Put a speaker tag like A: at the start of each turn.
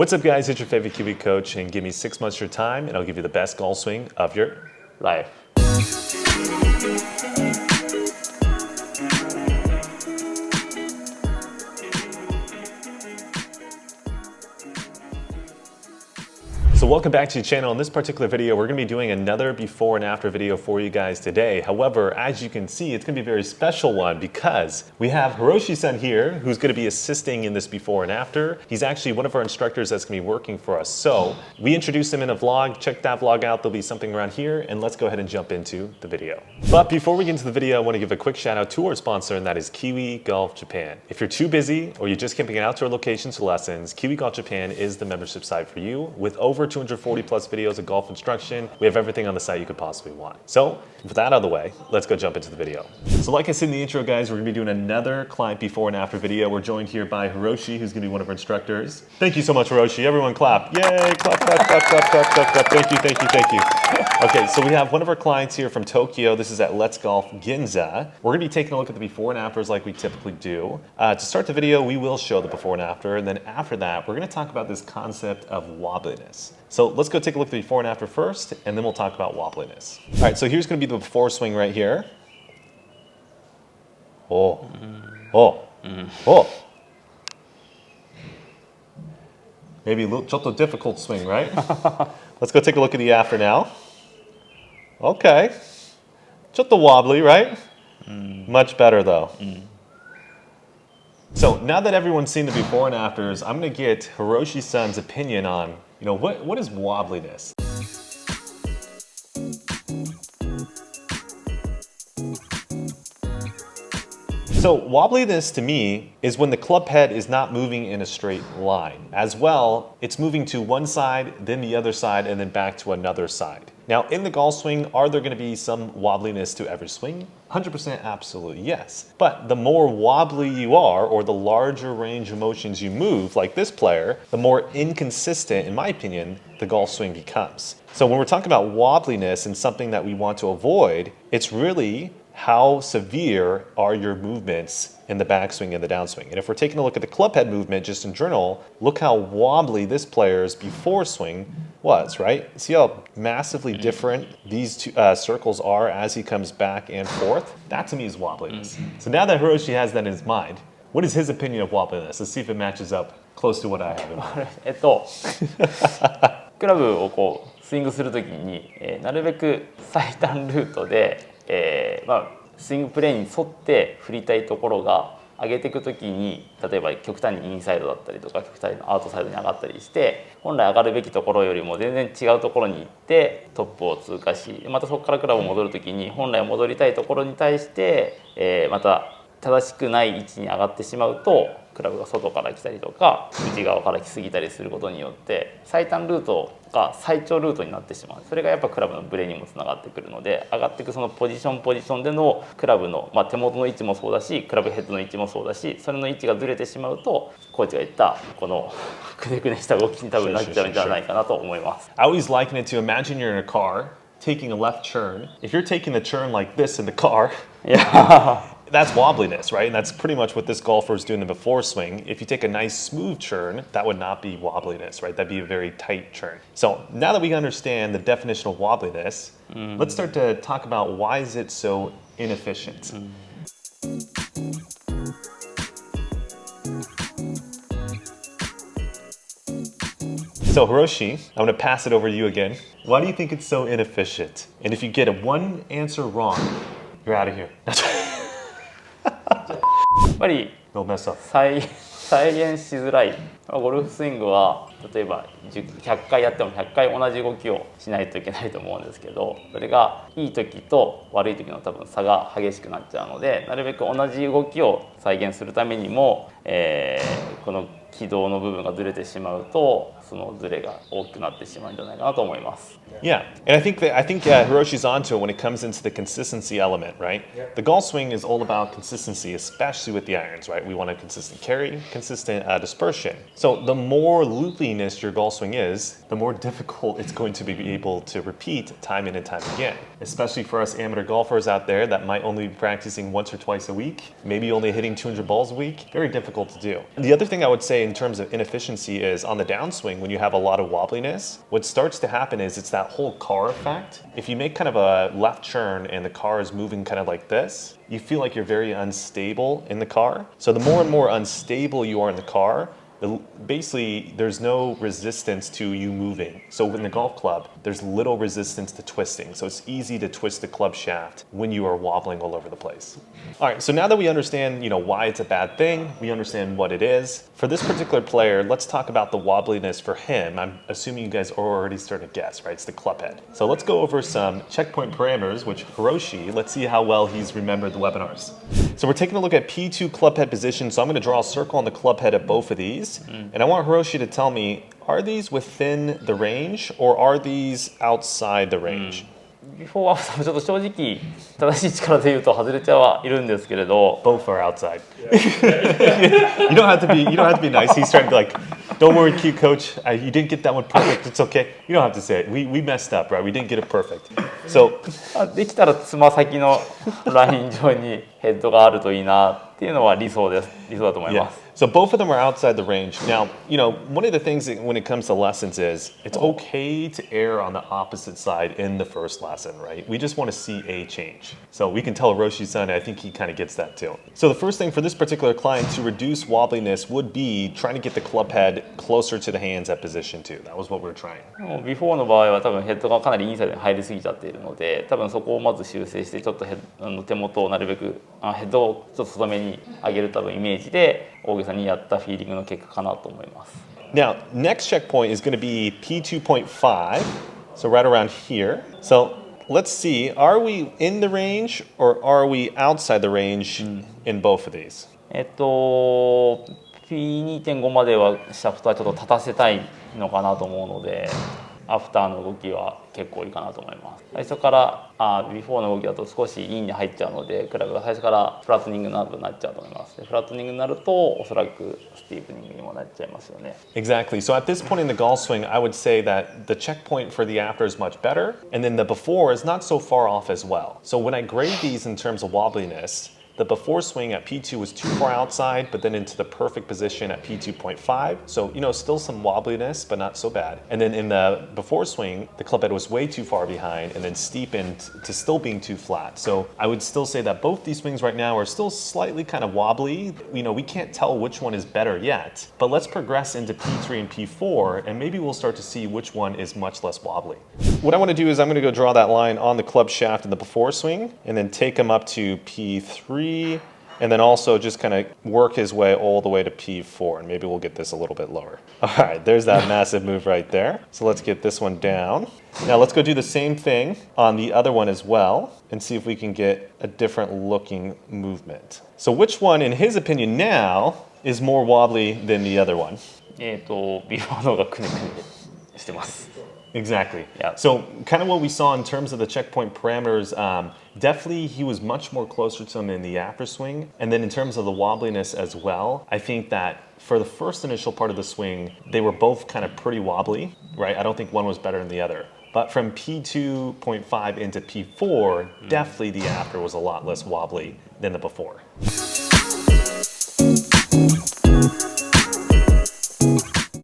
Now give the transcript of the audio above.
A: What's up, guys? It's your favorite Kiwi coach, and give me 6 months of your time, and I'll give you the best golf swing of your life. So welcome back to the channel. In this particular video, we're going to be doing another before and after video for you guys today. However, as you can see, it's going to be a very special one because we have Hiroshi-san here who's going to be assisting in this before and after. He's actually one of our instructors that's going to be working for us. So we introduced him in a vlog. Check that vlog out. There'll be something around here, and let's go ahead and jump into the video. But before we get into the video, I want to give a quick shout out to our sponsor, and that is Kiwi Golf Japan. If you're too busy or you just can't get out to our locations for lessons, Kiwi Golf Japan is the membership site for you. With over 240 plus videos of golf instruction, we have everything on the site you could possibly want. So with that out of the way, let's go jump into the video. So like I said in the intro, guys, we're gonna be doing another client before and after video. We're joined here by Hiroshi, who's gonna be one of our instructors. Thank you so much, Hiroshi. Everyone clap. Yay, clap, clap, clap, clap, clap, clap, clap. Thank you, thank you, thank you. Okay, so we have one of our clients here from Tokyo. This is at Let's Golf Ginza. We're gonna be taking a look at the before and afters like we typically do. To start the video, we will show the before and after, and then after that, we're gonna talk about this concept of wobbliness. So let's go take a look at the before and after first, and then we'll talk about wobbliness. All right, so here's gonna be the before swing right here. Oh, oh, oh. Maybe a little, just a difficult swing, right? Let's go take a look at the after now. Okay, just a wobbly, right? Much better though. So now that everyone's seen the before and afters, I'm gonna get Hiroshi-san's opinion on, what is wobbliness? So wobbliness to me is when the club head is not moving in a straight line. As well, it's moving to one side, then the other side, and then back to another side. Now in the golf swing, are there gonna be some wobbliness to every swing? 100% absolutely yes. But the more wobbly you are, or the larger range of motions you move, like this player, the more inconsistent, in my opinion, the golf swing becomes. So when we're talking about wobbliness and something that we want to avoid, it's really how severe are your movements in the backswing and the downswing. And if we're taking a look at the club head movement just in general, look how wobbly this player's before swing was, right? See how massively different these two circles are as he comes back and forth? That to me is wobbliness. So now that Hiroshi has that in his mind, what is his opinion of wobbliness? Let's see if it matches up close to what I have in mind.
B: クラブをこうスイングするときに、なるべく最短ルートでスイングプレーに沿って振りたいところが上げていくときに、例えば極端にインサイドだったりとか極端にアウトサイドに上がったりして、本来上がるべきところよりも全然違うところに行ってトップを通過し、またそこからクラブを戻るときに本来戻りたいところに対して、また正しくない位置に上がってしまうと、クラブが外から来たりとか内側から来すぎたりすることによって最短ルートが最長ルートになってしまう。それがやっぱクラブのブレにもつながってくるので、上がっていくそのポジションでのクラブの、手元の位置もそうだし、クラブヘッドの位置もそうだし、それの位置がずれてしまうと、コーチが言ったこのくねくねした動きに多分なっちゃうんじゃないかなと思います。
A: I always liken it to imagine you're in a car taking a left turn. If you're taking the turn like this in the car, that's wobbliness, right? And that's pretty much what this golfer is doing in the before swing. If you take a nice smooth turn, that would not be wobbliness, right? That'd be a very tight turn. So now that we understand the definition of wobbliness, let's start to talk about why is it so inefficient. So Hiroshi, I'm gonna pass it over to you again. Why do you think it's so inefficient? And if you get one answer wrong, you're out of here.
B: やっぱり再現しづらい。ゴルフスイングは例えば100回やっても100回同じ動きをしないといけないと思うんですけど、それがいい時と悪い時の多分差が激しくなっちゃうので、なるべく同じ動きを再現するためにも、この軌道の部分がずれてしまうと、そのずれが大きくなってしまうんじゃないかなと思います。
A: Yeah, and I think Hiroshi's onto it when it comes into the consistency element, right? The golf swing is all about consistency, especially with the irons, right? We want a consistent carry, consistent dispersion. So the more loopiness your golf swing is, the more difficult it's going to be able to repeat time in and time again. Especially for us amateur golfers out there that might only be practicing once or twice a week, maybe only hitting 200 balls a week, very difficult to do. And the other thing I would say in terms of inefficiency is on the downswing, when you have a lot of wobbliness, what starts to happen is it's that whole car effect. If you make kind of a left turn and the car is moving kind of like this, you feel like you're very unstable in the car. So the more and more unstable you are in the car, basically there's no resistance to you moving. So in the golf club, there's little resistance to twisting. So it's easy to twist the club shaft when you are wobbling all over the place. All right, so now that we understand, why it's a bad thing, we understand what it is. For this particular player, let's talk about the wobbliness for him. I'm assuming you guys are already starting to guess, right? It's the club head. So let's go over some checkpoint parameters, which Hiroshi, let's see how well he's remembered the webinars. So we're taking a look at P2 club head position. So I'm gonna draw a circle on the club head at both of these. And I want Hiroshi to tell me, are these within the range or are these outside the range?
B: ビフォーアフターもちょっと正直正しい力で言うと外れてはいるんですけれど
A: Both are outside. you don't have to be nice. He's trying to be like, don't worry, cute coach. You didn't get that one perfect. It's okay. You don't have to say it. We messed up, right? We didn't get it perfect. So
B: できたらつま先のライン上にヘッドがあるといいなっていうのは理想だと思います。
A: So both of them are outside the range. Now, one of the things when it comes to lessons is it's okay to err on the opposite side in the first lesson, right? We just want to see a change. So we can tell Hiroshi-san, I think he kind of gets that too. So the first thing for this particular client to reduce wobbliness would be trying to get the club head closer to the hands at position 2. That was what we were trying.
B: ビフォーの場合は多分ヘッドがかなりインサイドに入りすぎちゃっているので、多分そこをまず修正してちょっと手元をなるべくヘッドをちょっと外めに上げる多分イメージで大げさにやったフィーリングの結果かなと思います。
A: Now, next checkpoint is going to be P2.5, so right around here. So let's see, are we in the range or are we outside the range in both of these?
B: P2.5 まではシャフトはちょっと立たせたいのかなと思うので、アフターの動きは結構いいかなと思います。最初からビフォーの動きだと少しインに入っちゃうので、クラブが最初からフラットニングなどになっちゃうと思います。でフラットニングになるとおそらくスティープニングにもなっちゃいますよね。
A: Exactly. So at this point in the golf swing, I would say that the checkpoint for the after is much better, and then the before is not so far off as well. So when I grade these in terms of wobbliness, the before swing at P2 was too far outside, but then into the perfect position at P2.5. So, still some wobbliness, but not so bad. And then in the before swing, the club head was way too far behind and then steepened to still being too flat. So I would still say that both these swings right now are still slightly kind of wobbly. We can't tell which one is better yet, but let's progress into P3 and P4, and maybe we'll start to see which one is much less wobbly. What I want to do is I'm going to go draw that line on the club shaft in the before swing, and then take him up to P3, and then also just kind of work his way all the way to P4, and maybe we'll get this a little bit lower. All right, there's that massive move right there. So let's get this one down. Now let's go do the same thing on the other one as well, and see if we can get a different looking movement. So which one, in his opinion now, is more wobbly than the other one?
B: ビフォーの方がくねくねしてます。
A: Exactly.
B: Yeah.
A: So kind of what we saw in terms of the checkpoint parameters, definitely he was much more closer to him in the after swing. And then in terms of the wobbliness as well, I think that for the first initial part of the swing, they were both kind of pretty wobbly, right? I don't think one was better than the other. But from P2.5 into P4, definitely the after was a lot less wobbly than the before.